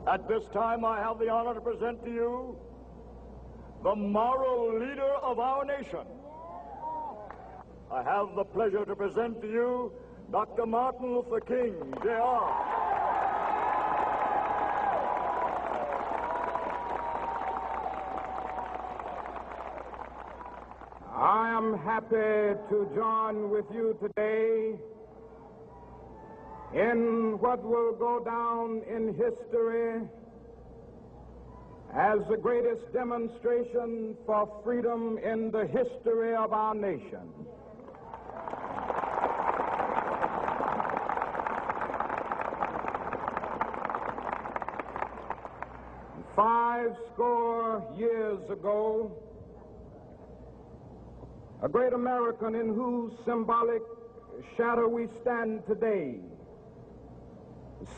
At this time, I have the honor to present to you the moral leader of our nation. I have the pleasure to present to you Dr. Martin Luther King, Jr. I am happy to join with you today in what will go down in history as the greatest demonstration for freedom in the history of our nation. Five score years ago, a great American in whose symbolic shadow we stand today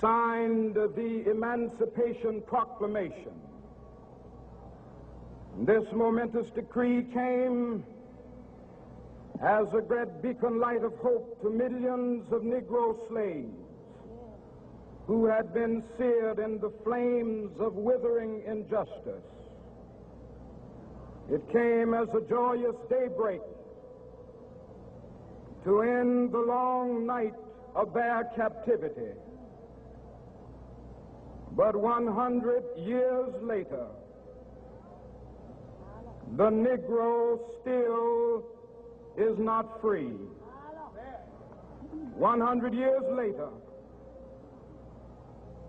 signed the Emancipation Proclamation. This momentous decree came as a great beacon light of hope to millions of Negro slaves who had been seared in the flames of withering injustice. It came as a joyous daybreak to end the long night of their captivity. But 100 years later, the Negro still is not free. 100 years later,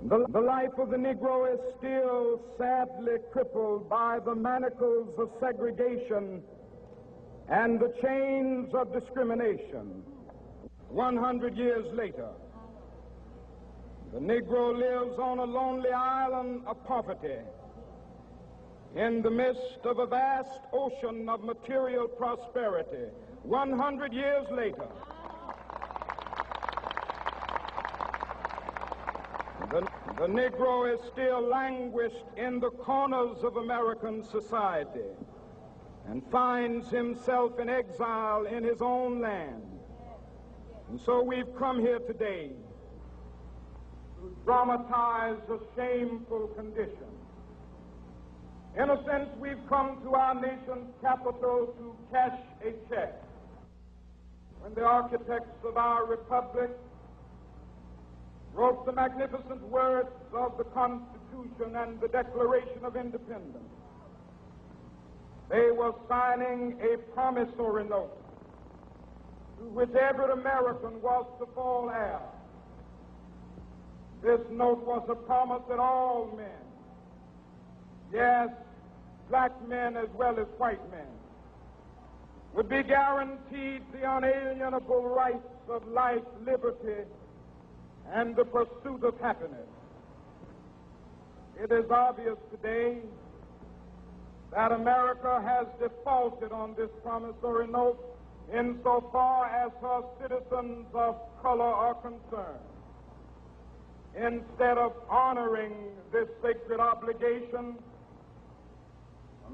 the life of the Negro is still sadly crippled by the manacles of segregation and the chains of discrimination. 100 years later, the Negro lives on a lonely island of poverty in the midst of a vast ocean of material prosperity. 100 years later, the Negro is still languished in the corners of American society and finds himself in exile in his own land. And so we've come here today to dramatize a shameful condition. In a sense, we've come to our nation's capital to cash a check. When the architects of our republic wrote the magnificent words of the Constitution and the Declaration of Independence, they were signing a promissory note to which every American was to fall heir. This note was a promise that all men, yes, black men as well as white men, would be guaranteed the unalienable rights of life, liberty, and the pursuit of happiness. It is obvious today that America has defaulted on this promissory note insofar as her citizens of color are concerned. Instead of honoring this sacred obligation,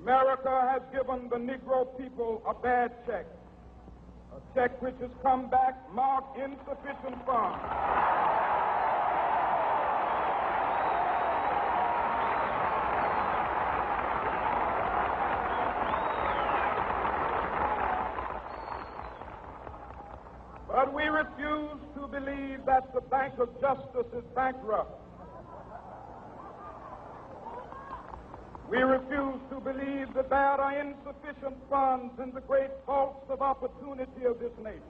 America has given the Negro people a bad check, a check which has come back marked insufficient funds. But we refuse to believe that the Bank of Justice is bankrupt. We refuse to believe that there are insufficient funds in the great vaults of opportunity of this nation.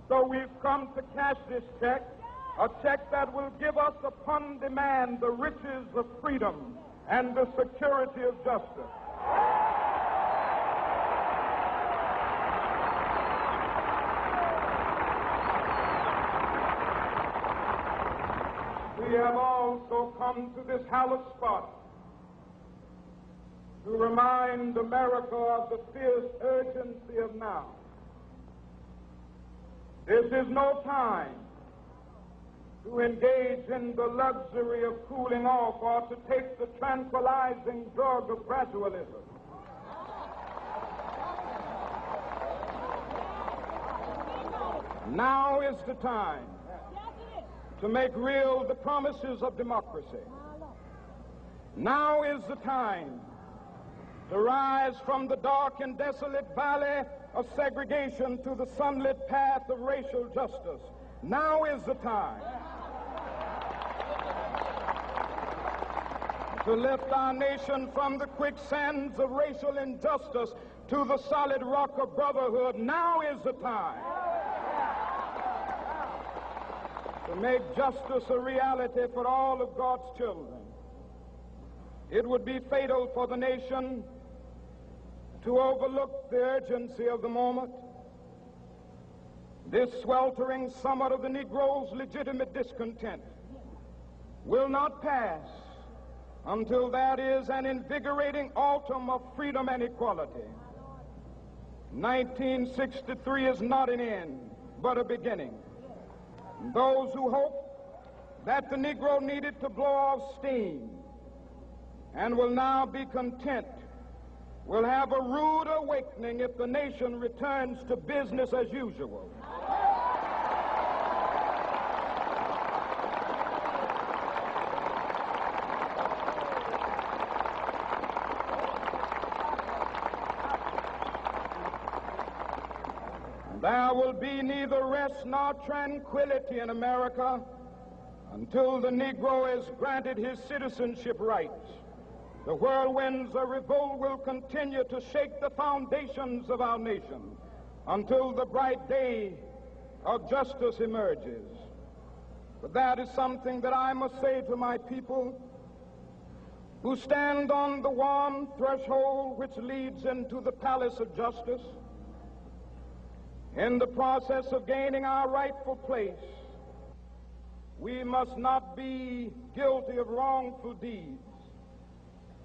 So we've come to cash this check, a check that will give us upon demand the riches of freedom and the security of justice. We have also come to this hallowed spot to remind America of the fierce urgency of now. This is no time to engage in the luxury of cooling off or to take the tranquilizing drug of gradualism. Now is the time to make real the promises of democracy. Now is the time to rise from the dark and desolate valley of segregation to the sunlit path of racial justice. Now is the time to lift our nation from the quicksands of racial injustice to the solid rock of brotherhood. Now is the time to make justice a reality for all of God's children. It would be fatal for the nation to overlook the urgency of the moment. This sweltering summit of the Negro's legitimate discontent will not pass until that is an invigorating autumn of freedom and equality. 1963 is not an end, but a beginning. Those who hope that the Negro needed to blow off steam and will now be content will have a rude awakening if the nation returns to business as usual. There will be neither rest nor tranquility in America until the Negro is granted his citizenship rights. The whirlwinds of revolt will continue to shake the foundations of our nation until the bright day of justice emerges. But that is something that I must say to my people who stand on the warm threshold which leads into the palace of justice. In the process of gaining our rightful place, we must not be guilty of wrongful deeds.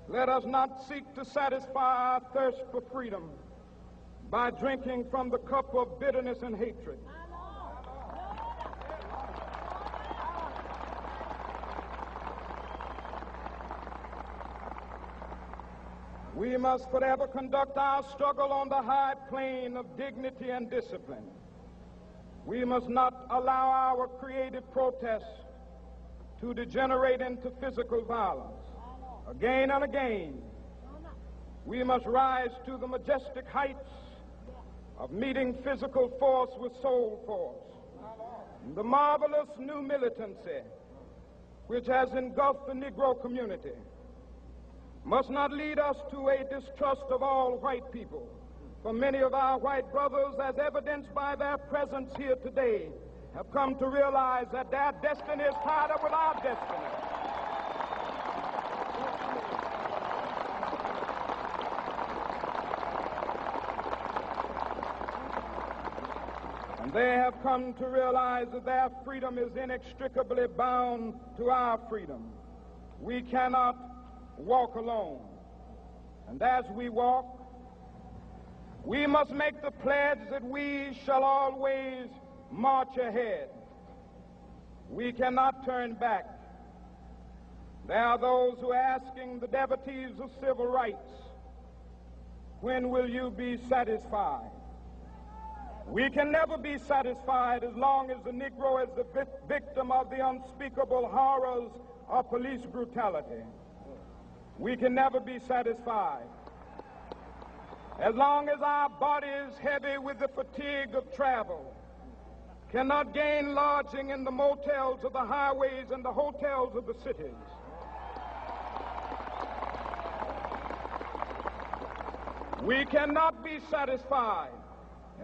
Let us not seek to satisfy our thirst for freedom by drinking from the cup of bitterness and hatred. We must forever conduct our struggle on the high plane of dignity and discipline. We must not allow our creative protests to degenerate into physical violence. Again and again, we must rise to the majestic heights of meeting physical force with soul force. The marvelous new militancy which has engulfed the Negro community must not lead us to a distrust of all white people. For many of our white brothers, as evidenced by their presence here today, have come to realize that their destiny is tied up with our destiny. And they have come to realize that their freedom is inextricably bound to our freedom. We cannot walk alone. And as we walk, we must make the pledge that we shall always march ahead. We cannot turn back. There are those who are asking the devotees of civil rights, when will you be satisfied? We can never be satisfied as long as the Negro is the victim of the unspeakable horrors of police brutality. We can never be satisfied as long as our body is heavy with the fatigue of travel, cannot gain lodging in the motels of the highways and the hotels of the cities. We cannot be satisfied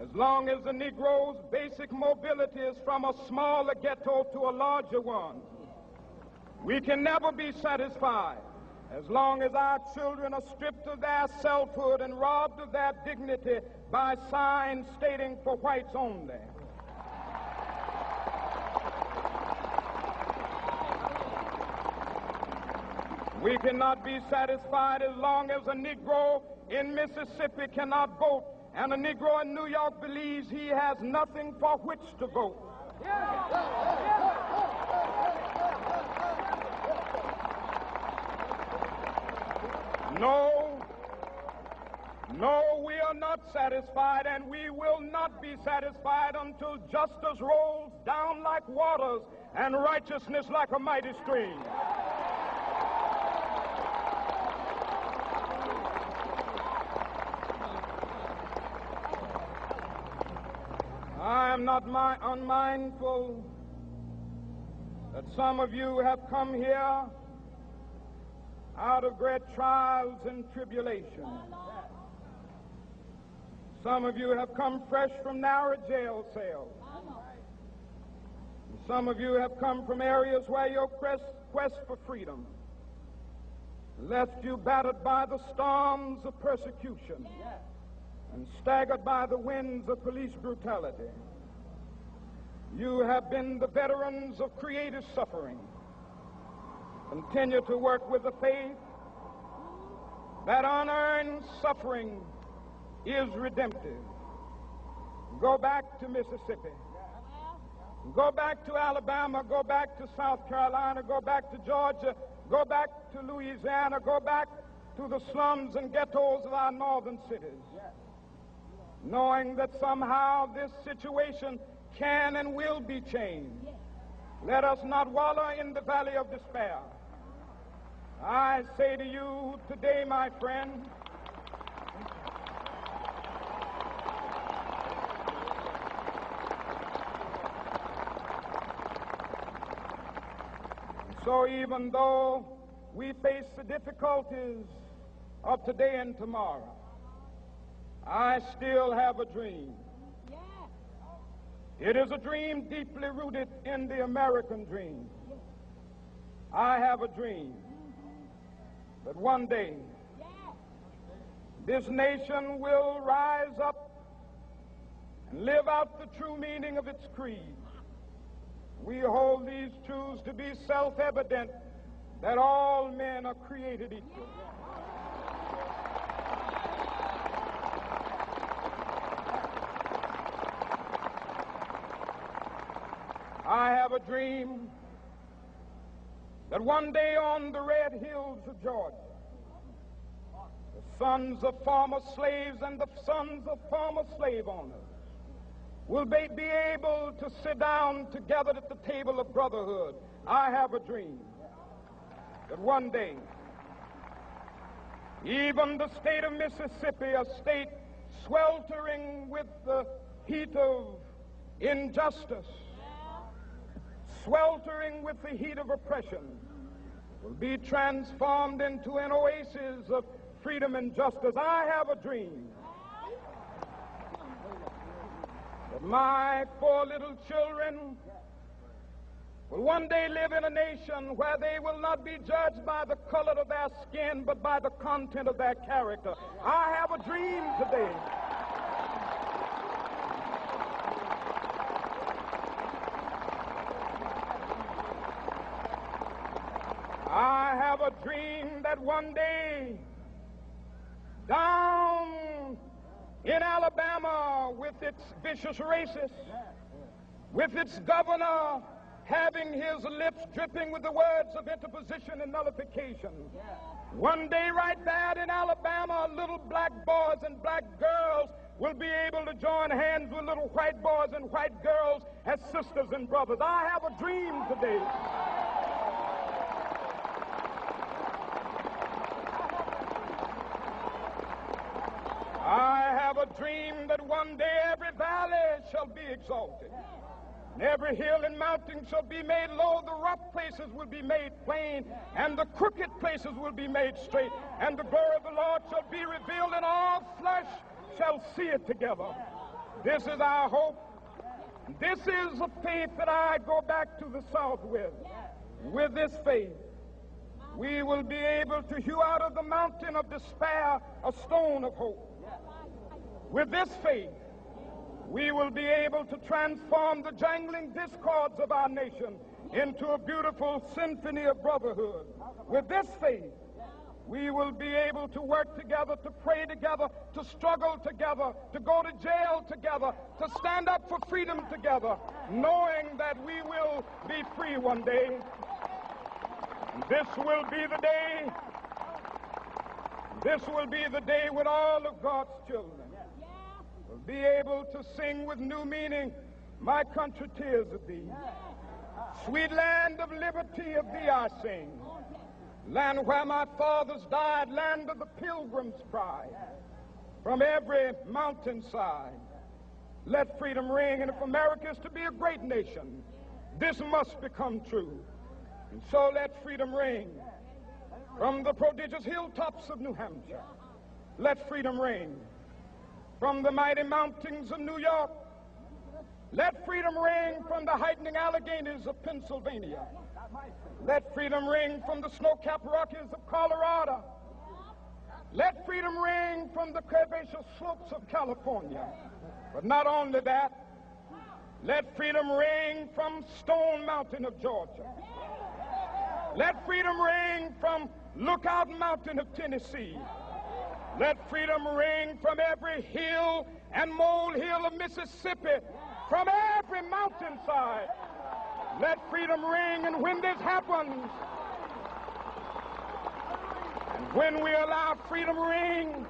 as long as the Negro's basic mobility is from a smaller ghetto to a larger one. We can never be satisfied as long as our children are stripped of their selfhood and robbed of their dignity by signs stating for whites only. We cannot be satisfied as long as a Negro in Mississippi cannot vote and a Negro in New York believes he has nothing for which to vote. No, we are not satisfied, and we will not be satisfied until justice rolls down like waters and righteousness like a mighty stream. not unmindful that some of you have come here out of great trials and tribulations. Some of you have come fresh from narrow jail cells. Some of you have come from areas where your quest for freedom left you battered by the storms of persecution and staggered by the winds of police brutality. You have been the veterans of creative suffering. Continue to work with the faith that unearned suffering is redemptive. Go back to Mississippi. Go back to Alabama. Go back to South Carolina. Go back to Georgia. Go back to Louisiana. Go back to the slums and ghettos of our northern cities. Knowing that somehow this situation can and will be changed. Let us not wallow in the valley of despair. I say to you today, my friend, so even though we face the difficulties of today and tomorrow, I still have a dream. It is a dream deeply rooted in the American dream. I have a dream that one day this nation will rise up and live out the true meaning of its creed. We hold these truths to be self-evident, that all men are created equal. I have a dream that one day on the red hills of Georgia, the sons of former slaves and the sons of former slave owners will be able to sit down together at the table of brotherhood. I have a dream that one day, even the state of Mississippi, a state sweltering with the heat of injustice, sweltering with the heat of oppression, will be transformed into an oasis of freedom and justice. I have a dream that my 4 little children will one day live in a nation where they will not be judged by the color of their skin, but by the content of their character. I have a dream today. I have a dream that one day, down in Alabama, with its vicious racists, with its governor having his lips dripping with the words of interposition and nullification, one day right there in Alabama, little black boys and black girls will be able to join hands with little white boys and white girls as sisters and brothers. I have a dream today. I have a dream that one day every valley shall be exalted, and every hill and mountain shall be made low. The rough places will be made plain, and the crooked places will be made straight, and the glory of the Lord shall be revealed, and all flesh shall see it together. This is our hope. This is a faith that I go back to the South with. With this faith, we will be able to hew out of the mountain of despair a stone of hope. With this faith, we will be able to transform the jangling discords of our nation into a beautiful symphony of brotherhood. With this faith, we will be able to work together, to pray together, to struggle together, to go to jail together, to stand up for freedom together, knowing that we will be free one day. This will be the day. This will be the day when all of God's children will be able to sing with new meaning, "My country, 'tis of thee. Sweet land of liberty, of thee I sing. Land where my fathers died, land of the pilgrim's pride. From every mountainside, Let freedom ring, and if America is to be a great nation, this must become true. And so let freedom ring from the prodigious hilltops of New Hampshire. Let freedom ring from the mighty mountains of New York. Let freedom ring from the heightening Alleghenies of Pennsylvania. Let freedom ring from the snow-capped Rockies of Colorado. Let freedom ring from the curvaceous slopes of California. But not only that, let freedom ring from Stone Mountain of Georgia. Let freedom ring from Lookout Mountain of Tennessee. Let freedom ring from every hill and molehill of Mississippi, from every mountainside. Let freedom ring, and when this happens, and when we allow freedom ring,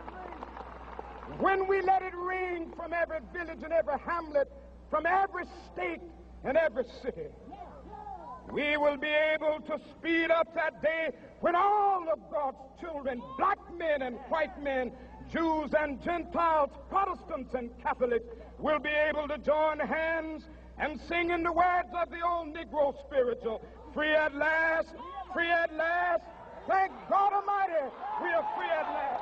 when we let it ring from every village and every hamlet, from every state and every city, we will be able to speed up that day when all of God's children, black men and white men, Jews and Gentiles, Protestants and Catholics, will be able to join hands and sing in the words of the old Negro spiritual, free at last, thank God Almighty, we are free at last.